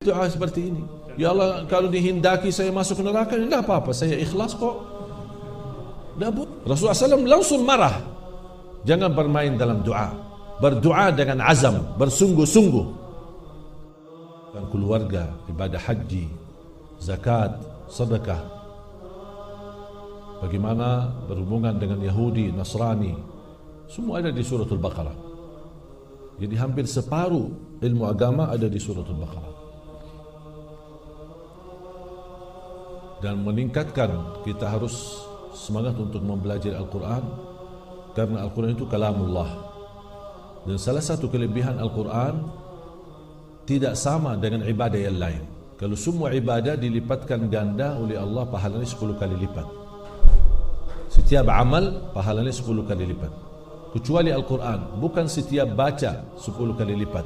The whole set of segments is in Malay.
Doa seperti ini, ya Allah, kalau dihindaki saya masuk neraka, tidak apa-apa, saya ikhlas kok. Rasulullah SAW langsung marah. Jangan bermain dalam doa. Berdoa dengan azam, bersungguh-sungguh. Dan keluarga, ibadah haji, zakat, sedekah. Bagaimana berhubungan dengan Yahudi, Nasrani, semua ada di suratul Baqarah. Jadi hampir separuh ilmu agama ada di suratul Baqarah. Dan meningkatkan, kita harus semangat untuk mempelajari Al-Quran, karena Al-Quran itu kalamullah. Dan salah satu kelebihan Al-Quran, tidak sama dengan ibadah yang lain. Kalau semua ibadah dilipatkan ganda oleh Allah, pahalanya 10 kali lipat. Setiap amal pahalanya 10 kali lipat. Kecuali Al-Quran, bukan setiap baca 10 kali lipat,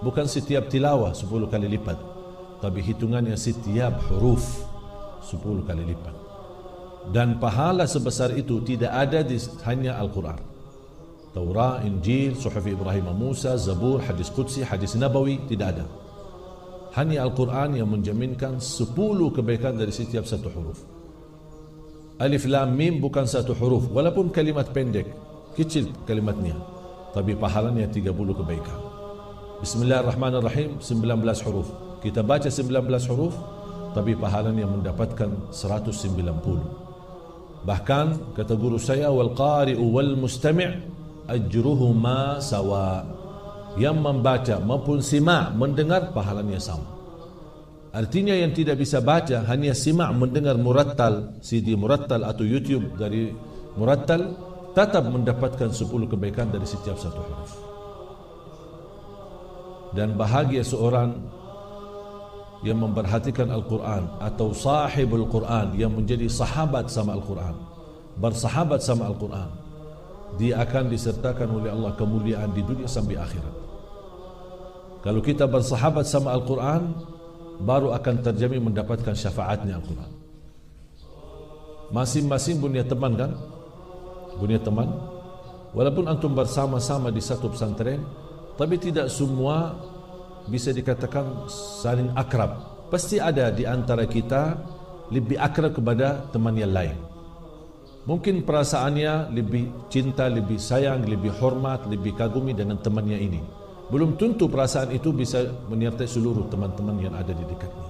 bukan setiap tilawah 10 kali lipat, tapi hitungannya setiap huruf 10 kali lipat. Dan pahala sebesar itu tidak ada di hanya Al-Quran. Taurat, Injil, Suhuf Ibrahim Musa, Zabur, hadis Qudsi, hadis Nabawi, tidak ada. Hanya Al-Quran yang menjaminkan 10 kebaikan dari setiap satu huruf. Alif Lam Mim bukan satu huruf, walaupun kalimat pendek, kecil kalimatnya, tapi pahalanya 30 kebaikan. Bismillahirrahmanirrahim 19 huruf. Kita baca 19 huruf, tapi pahalanya mendapatkan 190. Bahkan kata guru saya, wal qari'u wal mustami' ajruhuma sawa. Yang membaca maupun simak, mendengar, pahalanya sama. Artinya yang tidak bisa baca, hanya simak, mendengar murattal, CD murattal atau YouTube dari murattal, tetap mendapatkan 10 kebaikan dari setiap satu huruf. Dan bahagia seorang yang memperhatikan Al-Quran atau sahibul Quran, yang menjadi sahabat sama Al-Quran, bersahabat sama Al-Quran, dia akan disertakan oleh Allah kemuliaan di dunia sampai akhirat. Kalau kita bersahabat sama Al-Quran, baru akan terjamin mendapatkan syafaatnya Al-Quran. Masing-masing punya teman kan? Punya teman. Walaupun antum bersama-sama di satu pesantren, tapi tidak semua bisa dikatakan saling akrab. Pasti ada di antara kita lebih akrab kepada teman yang lain. Mungkin perasaannya lebih cinta, lebih sayang, lebih hormat, lebih kagumi dengan temannya ini. Belum tentu perasaan itu bisa menyertai seluruh teman-teman yang ada di dekatnya.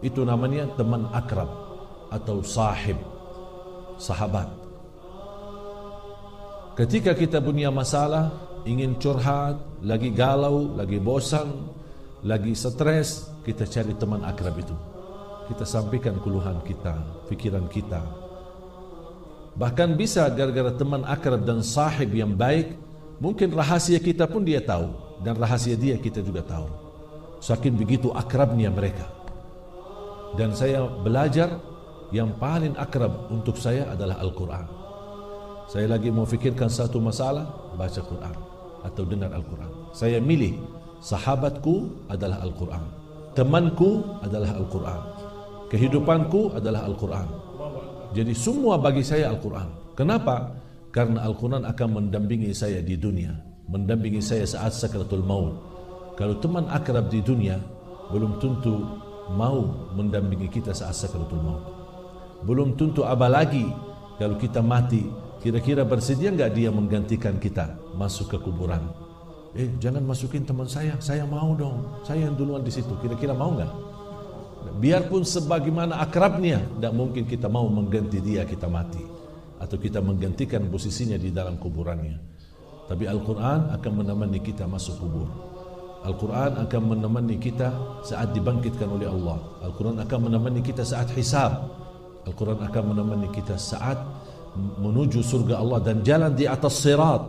Itu namanya teman akrab atau sahib, sahabat. Ketika kita punya masalah, ingin curhat, lagi galau, lagi bosan, lagi stres, kita cari teman akrab itu. Kita sampaikan keluhan kita, pikiran kita. Bahkan bisa gara-gara teman akrab dan sahib yang baik, mungkin rahasia kita pun dia tahu, dan rahasia dia kita juga tahu. Saking begitu akrabnya mereka. Dan saya belajar, yang paling akrab untuk saya adalah Al-Quran. Saya lagi mau fikirkan satu masalah, baca Quran atau dengar Al-Quran. Saya milih, sahabatku adalah Al-Quran, temanku adalah Al-Quran, kehidupanku adalah Al-Quran. Jadi semua bagi saya Al-Quran. Kenapa? Karena Al-Quran akan mendampingi saya di dunia, mendampingi saya saat sakratul maut. Kalau teman akrab di dunia, belum tentu mau mendampingi kita saat sakratul maut. Belum tentu, apalagi kalau kita mati, kira-kira bersedia enggak dia menggantikan kita masuk ke kuburan? Jangan masukin teman saya mau dong, saya yang duluan di situ. Kira-kira mau enggak? Biarpun sebagaimana akrabnya, tidak mungkin kita mau mengganti dia kita mati, atau kita menggantikan posisinya di dalam kuburannya. Tapi Al-Quran akan menemani kita masuk kubur. Al-Quran akan menemani kita saat dibangkitkan oleh Allah. Al-Quran akan menemani kita saat hisab. Al-Quran akan menemani kita saat menuju surga Allah dan jalan di atas sirat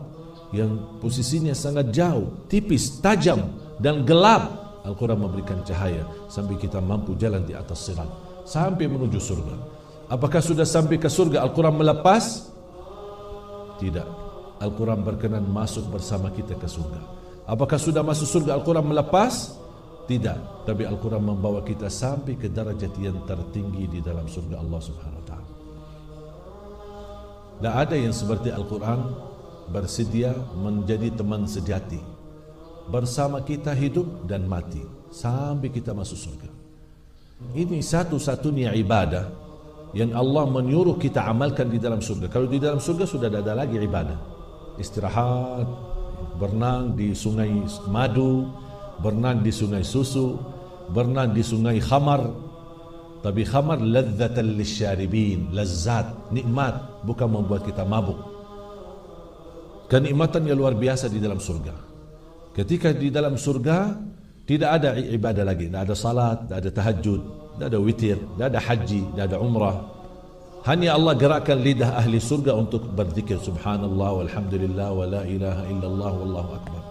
yang posisinya sangat jauh, tipis, tajam dan gelap. Al-Quran memberikan cahaya sampai kita mampu jalan di atas sirat sampai menuju surga. Apakah sudah sampai ke surga Al-Quran melepas? Tidak. Al-Quran berkenan masuk bersama kita ke surga. Apakah sudah masuk surga Al-Quran melepas? Tidak. Tapi Al-Quran membawa kita sampai ke derajat yang tertinggi di dalam surga Allah Subhanahu wa taala. Tak ada yang seperti Al-Quran bersedia menjadi teman sejati, bersama kita hidup dan mati sampai kita masuk surga. Ini satu-satunya ibadah yang Allah menyuruh kita amalkan di dalam surga. Kalau di dalam surga sudah tidak ada lagi ibadah. Istirahat, berenang di sungai madu, berenang di sungai susu, berenang di sungai khamar. Tapi khamar ladzatan lisyaribin, lazat, nikmat, bukan membuat kita mabuk. Kenikmatan yang luar biasa di dalam surga. Ketika di dalam surga tidak ada ibadah lagi, tidak ada salat, tidak ada tahajud, tidak ada witir, tidak ada haji, tidak ada umrah. Hanya Allah gerakkan lidah ahli surga untuk berzikir subhanallah walhamdulillah wa la ilaha illallah wallahu akbar.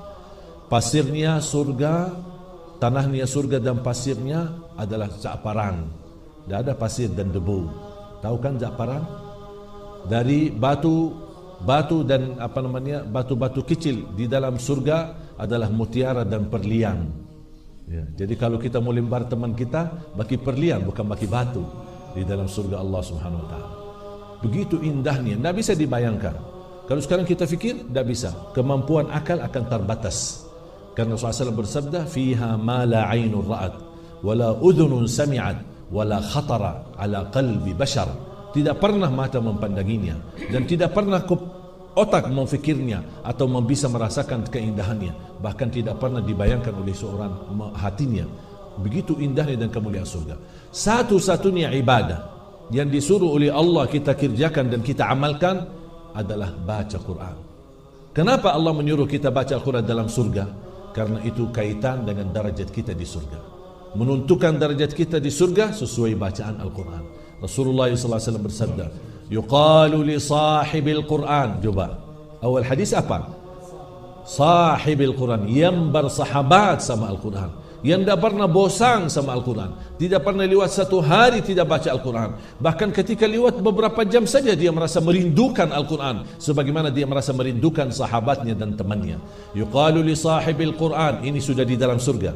Pasirnya surga, tanahnya surga dan pasirnya adalah za'faran. Tidak ada pasir dan debu. Tahu kan za'faran? Dari batu dan batu-batu kecil di dalam surga adalah mutiara dan perlian. Ya, jadi kalau kita mau lembar teman kita, bagi perlian bukan bagi batu di dalam surga Allah Subhanahu Wa Taala. Begitu indahnya, tidak bisa dibayangkan. Kalau sekarang kita fikir, tidak bisa. Kemampuan akal akan terbatas. Karena Rasulullah SAW bersabda, "Fiha ma la 'ainun ra'at, wa la udhunun sami'at, wa la khatara 'ala qalbi bashar." Tidak pernah mata mempandanginya dan tidak pernah otak memfikirnya atau bisa merasakan keindahannya, bahkan tidak pernah dibayangkan oleh seorang hatinya. Begitu indahnya dan kemuliaan surga. Satu-satunya ibadah yang disuruh oleh Allah kita kerjakan dan kita amalkan adalah baca Quran. Kenapa Allah menyuruh kita baca Al-Quran dalam surga? Karena itu kaitan dengan darajat kita di surga. Menentukan darajat kita di surga sesuai bacaan Al-Quran. Rasulullah SAW bersabda, yuqalu li sahibil Quran. Coba, awal hadis apa? Sahibil Quran, yang bersahabat sama Al-Quran, yang tidak pernah bosan sama Al-Quran, tidak pernah lewat satu hari tidak baca Al-Quran. Bahkan ketika lewat beberapa jam saja dia merasa merindukan Al-Quran, sebagaimana dia merasa merindukan sahabatnya dan temannya. Yuqalu li sahibil Quran, ini sudah di dalam surga.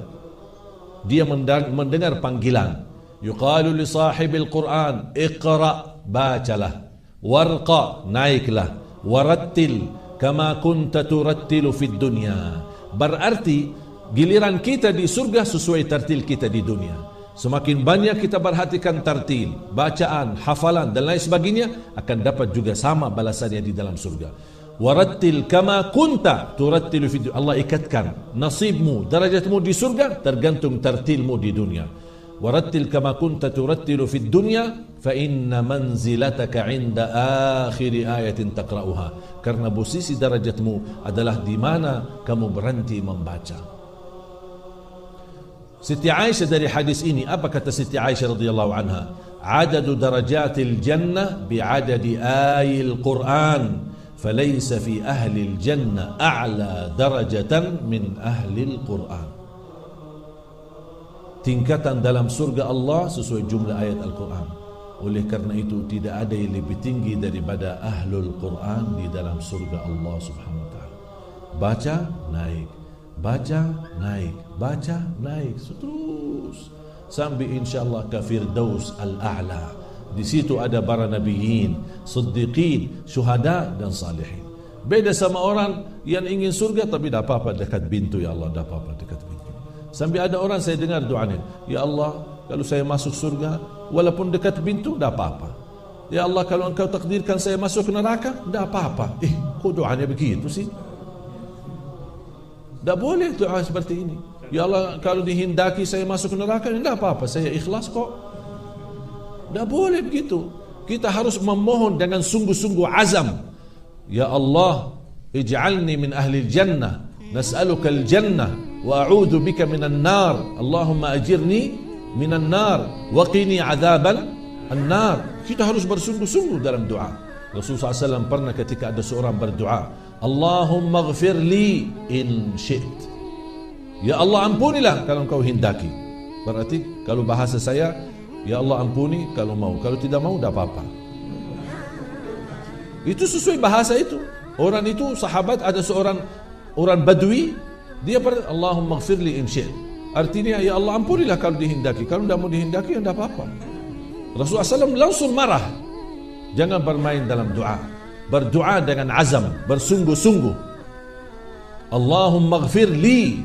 Dia mendengar panggilan. Yuqalu li sahibil Quran, iqra, bacalah, warqa, naiklah, warattil kama kunta turattilu fid dunya. Berarti giliran kita di surga sesuai tartil kita di dunia. Semakin banyak kita perhatikan tartil, bacaan, hafalan dan lain sebagainya, akan dapat juga sama balasannya di dalam surga. Warattil kama kunta turattilu fid dunya. Allah ikatkan nasibmu, darajatmu di surga tergantung tartilmu di dunia. Warattil kama kunta turattilu fid dunya fa inna manzilataka 'inda akhir ayatin taqra'uha. Karena posisi darajatmu adalah di mana kamu berhenti membaca. Siti Aisyah dari hadis ini, apa kata Siti Aisyah radhiyallahu anha? Adadu darajatil jannah bi'adadi ayil Qur'an, falaysa fi ahli al-jannah a'la darajatan min ahli al-Qur'an. Tingkatan dalam surga Allah sesuai jumlah ayat Al-Quran. Oleh karena itu tidak ada yang lebih tinggi daripada ahlul Quran di dalam surga Allah Subhanahu Wa Taala. Baca naik, baca naik, baca naik, terus sampai insyaallah ke Firdaus Al-A'la. Di situ ada para nabiyyin, siddiqin, syuhada dan salihin. Beda sama orang yang ingin surga tapi tidak apa-apa dekat pintu, ya Allah, tidak apa-apa dekat pintu. Sampai ada orang saya dengar doanya, ya Allah, kalau saya masuk surga walaupun dekat pintu tidak apa-apa. Ya Allah, kalau engkau takdirkan saya masuk neraka tidak apa-apa. Kok doanya begitu sih? Tidak boleh doa seperti ini. Ya Allah, kalau dihendaki saya masuk neraka tidak apa-apa, saya ikhlas kok. Tidak boleh begitu. Kita harus memohon dengan sungguh-sungguh azam. Ya Allah, ij'alni min ahli jannah, nas'aluka al-jannah wa a'udzu bika minan nar. Allahumma ajirni minan nar wa qini adzaban an-nar. Kita harus bersungguh-sungguh dalam doa. Rasulullah SAW pernah ketika ada seorang berdoa, Allahumma ighfir li in syi'it. Ya Allah, ampunilah kalau engkau hendaki. Berarti kalau bahasa saya, ya Allah ampuni kalau mau, kalau tidak mau tidak apa-apa. Itu sesuai bahasa itu. Orang itu sahabat, ada seorang orang Badui, dia Allahumma ighfirli in syi'it. Artinya ya Allah ampunilah kalau dihendaki, kalau tidak mau dihendaki ya tidak apa-apa. Rasulullah SAW langsung marah. Jangan bermain dalam doa. Berdoa dengan azam, bersungguh-sungguh. Allahumma ighfir li,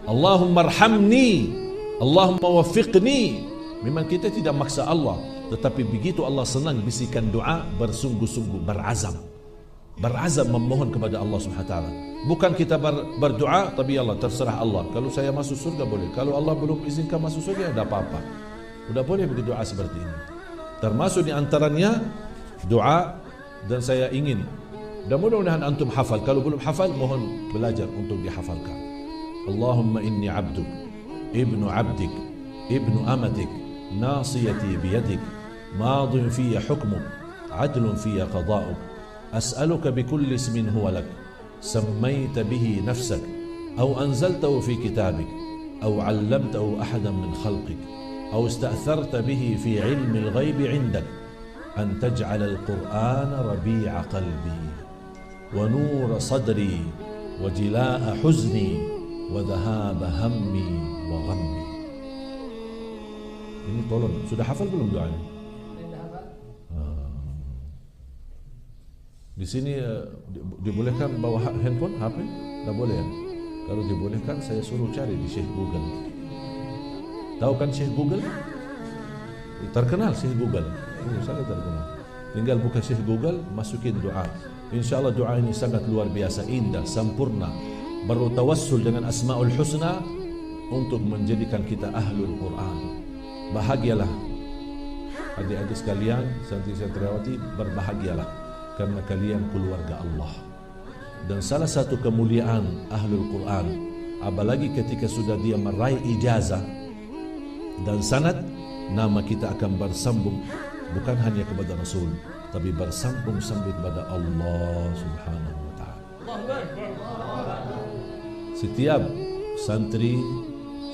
Allahumma arhamni, Allahumma waffiqni. Memang kita tidak maksa Allah, tetapi begitu Allah senang bisikan doa, bersungguh-sungguh, berazam memohon kepada Allah Subhanahu wa taala. Bukan kita berdoa tapi Allah terserah Allah. Kalau saya masuk surga boleh, kalau Allah belum izinkan masuk surga tidak apa-apa. Sudah boleh berdoa seperti ini. Termasuk di antaranya doa, dan saya ingin dan mudah-mudahan antum hafal. Kalau belum hafal, mohon belajar untuk dihafalkan. Allahumma inni abduk, ibnu abdik, ibnu amatik, nasiyati biyadik, madin fiyya hukmuk, adlun fiyya qada'uk, as'aluka bikulli ismin huwa lak, sammayta bihi nafsak, aw anzaltahu fi kitabik, aw 'allamtahu ahadan min khalqik, aw ista'tharta bihi fi 'ilmi al-ghaybi 'indak, أن تجعل القرآن ربيع قلبي ونور صدري وجلاء حزني وذهاب همي وغمي. Ini tolong, sudah hafal belum doa ini? Di sini dibolehkan bawa handphone, HP? Tak boleh ya? Kalau dibolehkan, saya suruh cari di Syekh Google. Tahu kan Syekh Google? Terkenal Syekh Google. Sangat terkenal. Tinggal buka Syekh Google, masukin doa. InsyaAllah doa ini sangat luar biasa, indah, sempurna. Bertawassul dengan Asma'ul Husna untuk menjadikan kita ahlul Quran. Bahagialah adik-adik sekalian, santri-santriwati, berbahagialah karena kalian keluarga Allah. Dan salah satu kemuliaan ahlul Quran, apalagi ketika sudah dia meraih ijazah dan sanad, nama kita akan bersambung bukan hanya kepada Rasul, tapi bersambung-sambung kepada Allah Subhanahu wa taala. Setiap santri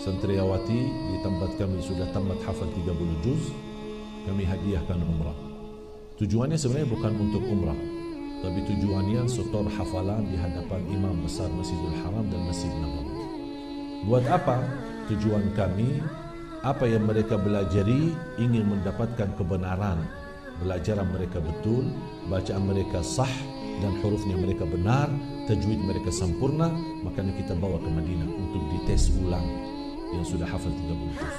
santriawati di tempat kami sudah tamat hafal 30 juz, kami hadiahkan umrah. Tujuannya sebenarnya bukan untuk umrah, tapi tujuannya setor hafalan di hadapan imam besar Masjidil Haram dan Masjid Nabawi. Buat apa? Tujuan kami, apa yang mereka belajari, ingin mendapatkan kebenaran. Belajar mereka betul, bacaan mereka sah, dan hurufnya mereka benar, tajwid mereka sempurna. Makanya kita bawa ke Madinah untuk dites ulang yang sudah hafal 30 juz.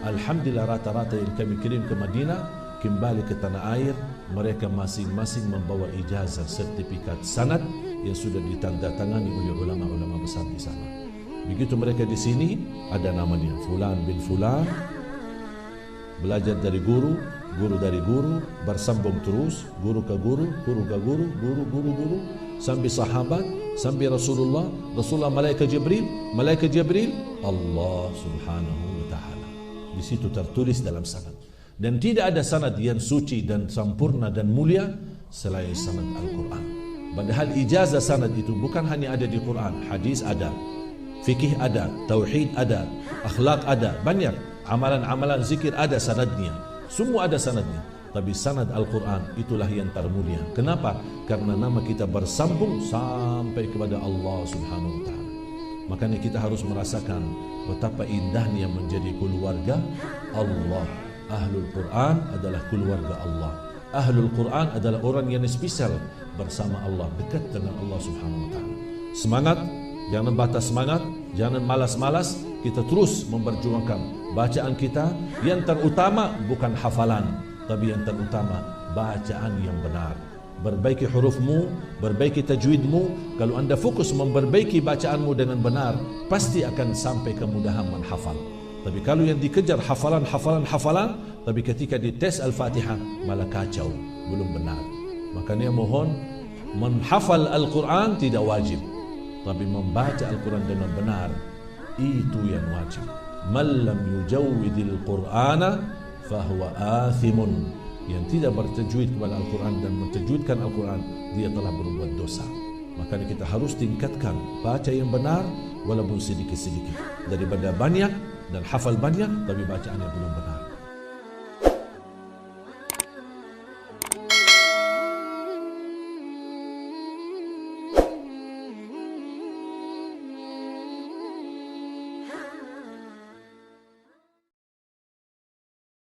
Alhamdulillah, rata-rata yang kami kirim ke Madinah kembali ke tanah air, mereka masing-masing membawa ijazah sertifikat sanad yang sudah ditandatangani oleh ulama-ulama besar di sana. Begitu mereka di sini, ada namanya Fulan bin Fulan, belajar dari guru, guru dari guru, bersambung terus, guru ke guru, guru ke guru, guru, sampai sahabat, sampai Rasulullah, malaikat Jibril, Allah Subhanahu wa taala. Di situ tertulis dalam sanad. Dan tidak ada sanad yang suci dan sempurna dan mulia selain sanad Al-Quran. Padahal ijazah sanad itu bukan hanya ada di Quran, hadis ada, fikih ada, tauhid ada, akhlak ada, banyak. Amalan-amalan zikir ada sanadnya. Semua ada sanadnya. Tapi sanad Al-Quran itulah yang termulia. Kenapa? Karena nama kita bersambung sampai kepada Allah Subhanahu wa taala. Makanya kita harus merasakan betapa indahnya menjadi keluarga Allah. Ahlul Quran adalah keluarga Allah. Ahlul Quran adalah orang yang spesial bersama Allah, dekat dengan Allah Subhanahu wa taala. Semangat, jangan batas semangat, jangan malas-malas, kita terus memperjuangkan bacaan kita. Yang terutama bukan hafalan, tapi yang terutama bacaan yang benar. Perbaiki hurufmu, perbaiki tajwidmu. Kalau anda fokus memperbaiki bacaanmu dengan benar, pasti akan sampai kemudahan menghafal. Tapi kalau yang dikejar hafalan, tapi ketika dites Al-Fatihah malah kacau, belum benar. Makanya mohon, menghafal Al-Quran tidak wajib, tapi membaca Al-Quran dengan benar itu yang wajib. Man lam yujawwidil Qur'ana fahuwa athimun. Yang tidak bertajwid kepada Al-Quran dan mentajwidkan Al-Quran, dia telah berbuat dosa. Makanya kita harus tingkatkan baca yang benar walaupun sedikit-sedikit, daripada banyak dan hafal banyak tapi bacaannya belum benar.